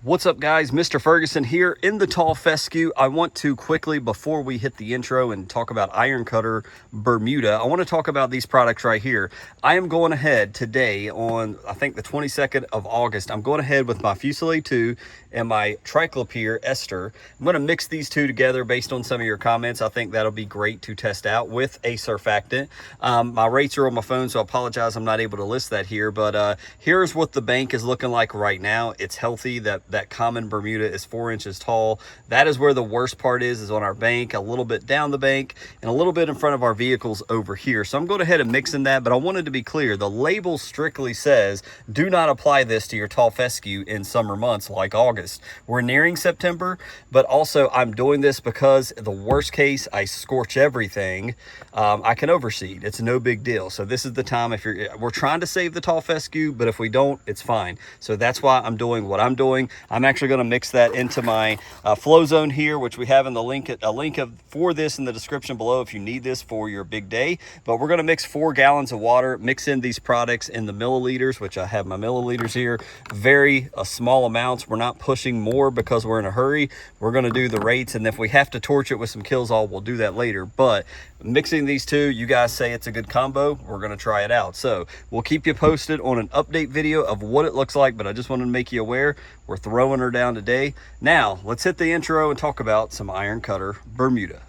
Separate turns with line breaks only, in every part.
What's up, guys? Mr. Ferguson here in the tall fescue. I want to quickly, before we hit the intro and talk about Iron Cutter Bermuda, I want to talk about these products right here. I am going ahead today on, I think, the 22nd of August. I'm going ahead with my Fusilier 2 and my Triclopyr ester. I'm going to mix these two together based on some of your comments. I think that'll be great to test out with a surfactant. My rates are on my phone, so I apologize I'm not able to list that here, but here's what the bank is looking like right now. It's healthy. That common Bermuda is 4 inches tall. That is where the worst part is on our bank, a little bit down the bank and a little bit in front of our vehicles over here. So I'm going ahead and mixing that, but I wanted to be clear. The label strictly says do not apply this to your tall fescue in summer months like August. We're nearing September, but also I'm doing this because the worst case, I scorch everything. I can overseed. It's no big deal. So this is the time. We're trying to save the tall fescue, but if we don't, it's fine. So that's why I'm doing what I'm doing. I'm actually going to mix that into my flow zone here, which we have in the link, for this in the description below if you need this for your big day. But we're going to mix 4 gallons of water, mix in these products in the milliliters, which I have my milliliters here, very small amounts. We're not pushing more because we're in a hurry. We're going to do the rates, and if we have to torch it with some Kills-All, we'll do that later. But mixing these two, you guys say it's a good combo. We're going to try it out. So we'll keep you posted on an update video of what it looks like, but I just wanted to make you aware we're throwing her down today. Now let's hit the intro and talk about some Iron Cutter Bermuda.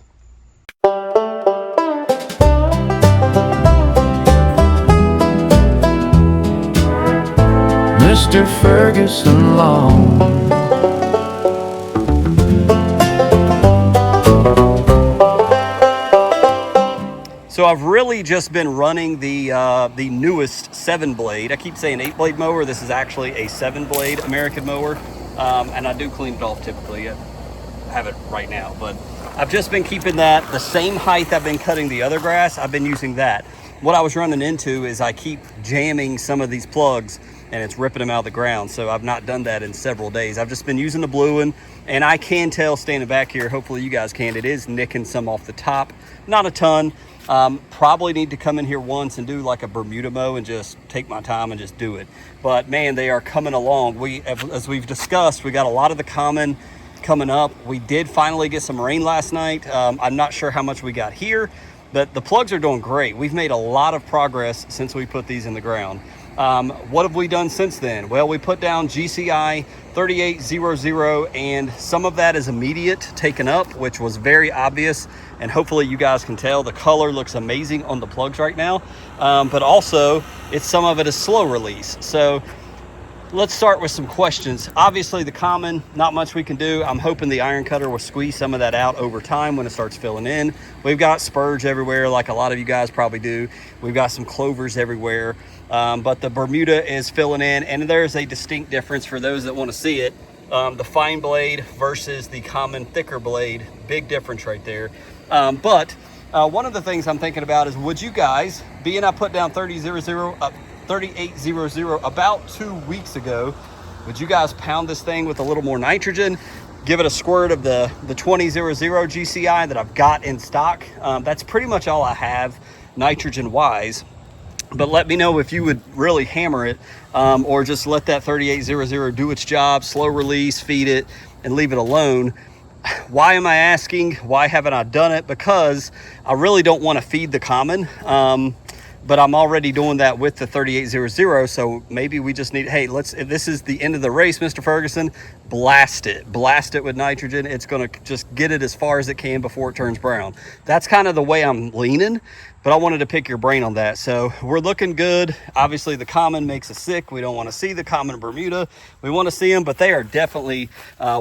Mr. Ferguson Long.
So I've really just been running the newest 7-blade. I keep saying 8-blade mower. This is actually a 7-blade American mower, and I do clean it off typically. I have it right now, but I've just been keeping that the same height I've been cutting the other grass. I've been using that. What I was running into is I keep jamming some of these plugs and it's ripping them out of the ground. So I've not done that in several days. I've just been using the blue one, and I can tell standing back here, hopefully you guys can, it is nicking some off the top. Not a ton. Probably need to come in here once and do like a Bermuda mow and just take my time and just do it. But man, they are coming along. As we've discussed, we got a lot of the common coming up. We did finally get some rain last night. I'm not sure how much we got here, but the plugs are doing great. We've made a lot of progress since we put these in the ground. What have we done since then? Well, we put down GCI 3800, and some of that is immediate taken up, which was very obvious, and hopefully you guys can tell the color looks amazing on the plugs right now. But also some of it is slow release. So let's start with some questions. Obviously the common, not much we can do. I'm hoping the Iron Cutter will squeeze some of that out over time when it starts filling in. We've got spurge everywhere, like a lot of you guys probably do. We've got some clovers everywhere. But the Bermuda is filling in, and there's a distinct difference for those that want to see it. The fine blade versus the common thicker blade, big difference right there. But one of the things I'm thinking about is, would you guys, being I put down 3800 about 2 weeks ago, would you guys pound this thing with a little more nitrogen, give it a squirt of the 2000 GCI that I've got in stock? That's pretty much all I have nitrogen wise. But let me know if you would really hammer it, or just let that 3800 do its job, slow release, feed it, and leave it alone. Why am I asking? Why haven't I done it? Because I really don't want to feed the common, but I'm already doing that with the 3800. So maybe we just need, hey, if this is the end of the race, Mr. Ferguson, blast it with nitrogen. It's going to just get it as far as it can before it turns brown. That's kind of the way I'm leaning, but I wanted to pick your brain on that. So we're looking good. Obviously the common makes us sick. We don't want to see the common Bermuda. We want to see them, but they are definitely,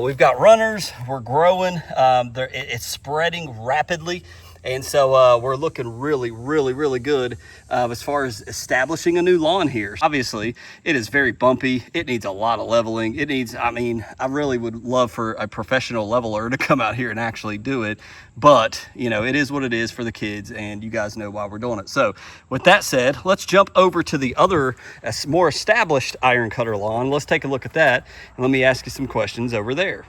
we've got runners, we're growing, it's spreading rapidly. And so we're looking really, really, really good as far as establishing a new lawn here. Obviously, it is very bumpy. It needs a lot of leveling. I really would love for a professional leveler to come out here and actually do it. But, it is what it is for the kids, and you guys know why we're doing it. So with that said, let's jump over to the other more established Iron Cutter lawn. Let's take a look at that, and let me ask you some questions over there.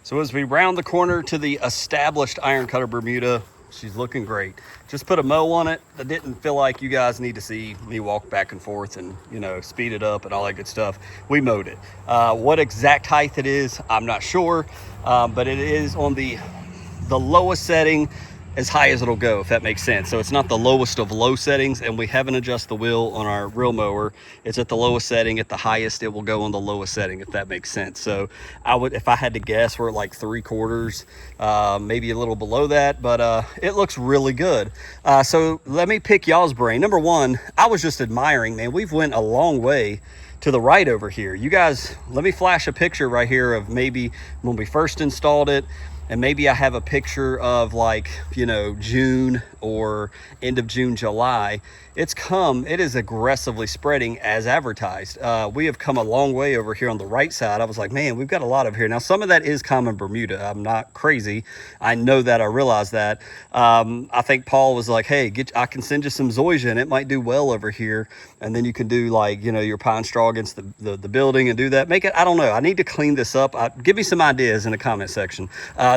So as we round the corner to the established Iron Cutter Bermuda, She's looking great. Just put a mow on it. I didn't feel like you guys need to see me walk back and forth and, you know, speed it up and all that good stuff. We mowed it. What exact height it is, I'm not sure, but it is on the lowest setting, as high as it'll go, if that makes sense. So it's not the lowest of low settings, and we haven't adjusted the wheel on our real mower. It's at the lowest setting. At the highest, it will go on the lowest setting, if that makes sense. So I would, if I had to guess, we're at like 3/4, maybe a little below that, but it looks really good. So let me pick y'all's brain. Number one, I was just admiring, man, we've went a long way to the right over here. You guys, let me flash a picture right here of maybe when we first installed it. And maybe I have a picture of, like, you know, June or end of June, July. It is aggressively spreading as advertised. We have come a long way over here on the right side. I was like, man, we've got a lot over here. Now, some of that is common Bermuda. I'm not crazy. I know that. I realize that. I think Paul was like, hey, I can send you some zoysia and it might do well over here. And then you can do, like, you know, your pine straw against the building and do that. Make it, I don't know. I need to clean this up. Give me some ideas in the comment section.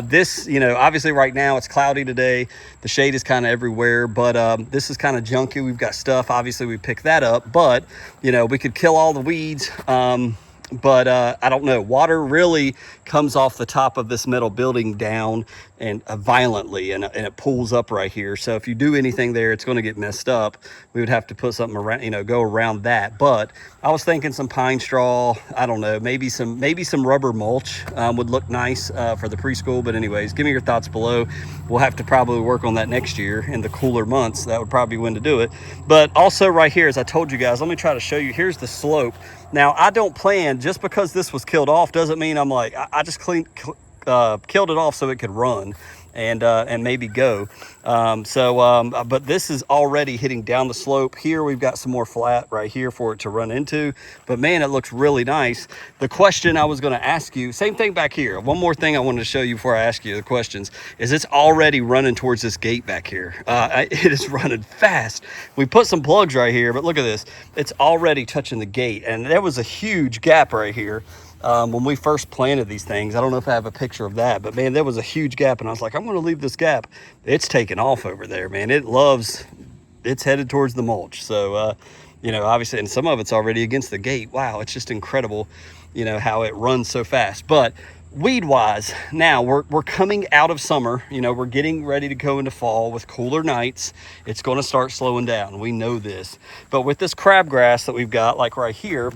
This, you know, obviously right now it's cloudy today. The shade is kind of everywhere, but this is kind of junky. We've got stuff. Obviously we picked that up, but, you know, we could kill all the weeds. But I don't know. Water really comes off the top of this metal building down and violently, and it pulls up right here. So if you do anything there, it's going to get messed up. We would have to put something around, you know, go around that. But I was thinking some pine straw. I don't know. Maybe some rubber mulch would look nice for the preschool. But anyways, give me your thoughts below. We'll have to probably work on that next year in the cooler months. That would probably be when to do it. But also right here, as I told you guys, let me try to show you. Here's the slope. Now, I don't plan, just because this was killed off doesn't mean I'm like, I just killed it off so it could run and maybe go. But this is already hitting down the slope. Here we've got some more flat right here for it to run into. But man, it looks really nice. The question I was going to ask you, same thing back here. One more thing I wanted to show you before I ask you the questions is it's already running towards this gate back here. It is running fast. We put some plugs right here, but look at this. It's already touching the gate, and there was a huge gap right here. When we first planted these things, I don't know if I have a picture of that, but man, there was a huge gap, and I was like, I'm going to leave this gap. It's taking off over there, man. It's headed towards the mulch. So, you know, obviously, and some of it's already against the gate. Wow, it's just incredible, you know, how it runs so fast. But weed wise, now we're coming out of summer. You know, we're getting ready to go into fall with cooler nights. It's going to start slowing down. We know this. But with this crabgrass that we've got, like right here,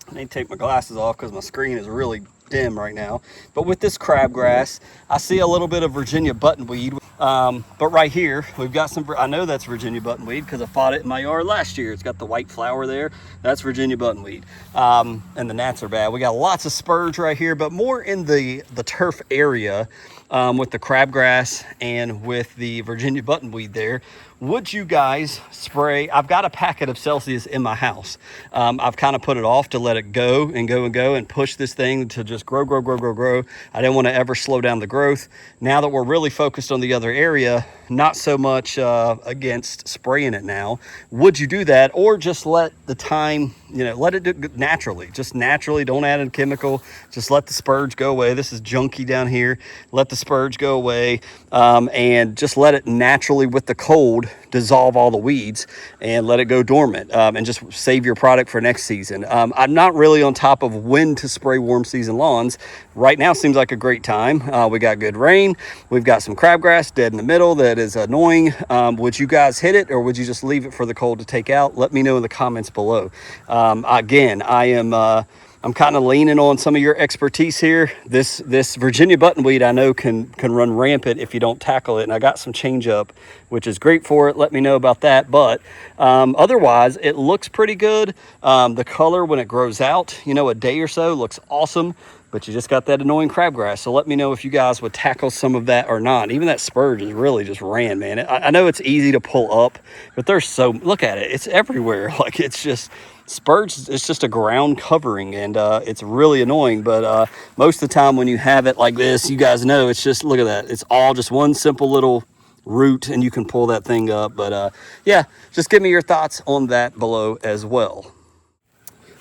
I need to take my glasses off because my screen is really dim right now. But with this crabgrass, I see a little bit of Virginia buttonweed. But right here, we've got some, I know that's Virginia buttonweed because I fought it in my yard last year. It's got the white flower there. That's Virginia buttonweed. And the gnats are bad. We got lots of spurge right here, but more in the turf area with the crabgrass and with the Virginia buttonweed there. Would you guys spray? I've got a packet of Celsius in my house. I've kind of put it off to let it go and go and go and push this thing to just grow. I didn't want to ever slow down the growth. Now that we're really focused on the other area, not so much against spraying it now. Would you do that, or just let the time, you know, let it do naturally? Just naturally, don't add a chemical. Just let the spurge go away. This is junky down here. Let the spurge go away, and just let it naturally, with the cold, dissolve all the weeds and let it go dormant, and just save your product for next season. I'm not really on top of when to spray warm season lawns. Right now seems like a great time. We got good rain. We've got some crabgrass dead in the middle that is annoying. Would you guys hit it, or would you just leave it for the cold to take out? Let me know in the comments below. Again, I'm kind of leaning on some of your expertise here. This Virginia buttonweed I know can run rampant if you don't tackle it, and I got some change up, which is great for it. Let me know about that. But otherwise, it looks pretty good. The color when it grows out, you know, a day or so, looks awesome. But you just got that annoying crabgrass. So let me know if you guys would tackle some of that or not. Even that spurge is really just ran, man. I know it's easy to pull up, but look at it. It's everywhere. Like, it's just spurge. It's just a ground covering, and it's really annoying. But most of the time when you have it like this, you guys know, it's just, look at that. It's all just one simple little root, and you can pull that thing up. But yeah, just give me your thoughts on that below as well.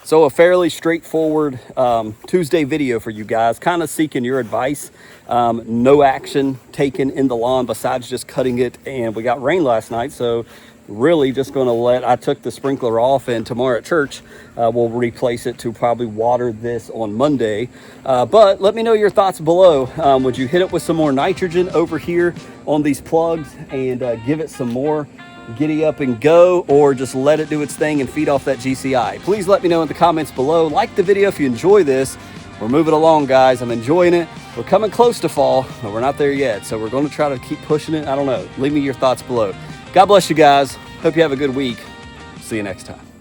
So a fairly straightforward Tuesday video for you guys, kind of seeking your advice. No action taken in the lawn besides just cutting it, and we got rain last night, so really just going to I took the sprinkler off, and tomorrow at church we'll replace it to probably water this on Monday. But let me know your thoughts below. Would you hit it with some more nitrogen over here on these plugs and give it some more giddy up and go, or just let it do its thing and feed off that GCI? Please let me know in the comments below. Like the video if you enjoy this. We're moving along, guys. I'm enjoying it. We're coming close to fall, but we're not there yet, so we're going to try to keep pushing it. I don't know. Leave me your thoughts below. God bless you guys. Hope you have a good week. See you next time.